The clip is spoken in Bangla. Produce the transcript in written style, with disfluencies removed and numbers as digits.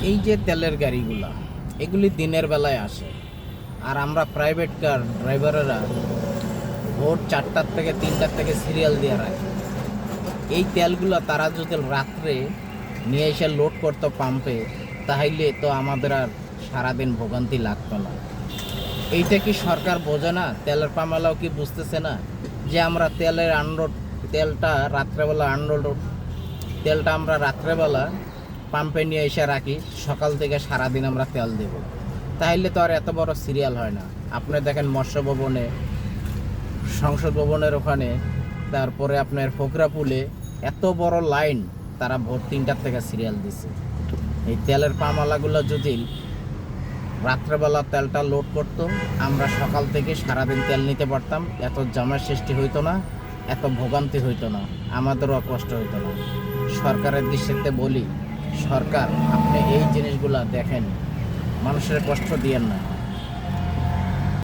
এই যে তেলের গাড়িগুলা, এগুলি দিনের বেলায় আসে, আর আমরা প্রাইভেট কার ড্রাইভারেরা ভোর 4টার থেকে 3টার থেকে সিরিয়াল দিয়ে রাখি। এই তেলগুলো তারা যদি রাত্রে নিয়ে এসে লোড করতো পাম্পে, তাহলে তো আমাদের আর সারাদিন ভোগান্তি লাগতো না। এইটা কি সরকার বোঝে না? তেলের পাম্পওয়ালাও কি বুঝতেছে না যে আমরা তেলটা রাত্রেবেলা তেলটা আমরা রাত্রেবেলা পাম্পে নিয়ে এসে রাখি, সকাল থেকে সারাদিন আমরা তেল দেব, তাহলে তো আর এত বড় সিরিয়াল হয় না। আপনি দেখেন মৎস্য ভবনে, সংসদ ভবনের ওখানে, তারপরে আপনার ফোকরাপুলে এত বড় লাইন, তারা ভোর 3টার থেকে সিরিয়াল দিছে। এই তেলের পাম্পওয়ালাগুলো যদি রাত্রেবেলা তেলটা লোড করতো, আমরা সকাল থেকে সারাদিন তেল নিতে পারতাম, এত জামের সৃষ্টি হইতো না, এত ভোগান্তি হইতো না, আমাদেরও কষ্ট হইতো না। সরকারের দৃষ্টিতে বলি, সরকার আপনি এই জিনিসগুলা দেখেন, মানুষের কষ্ট দিয়েন না।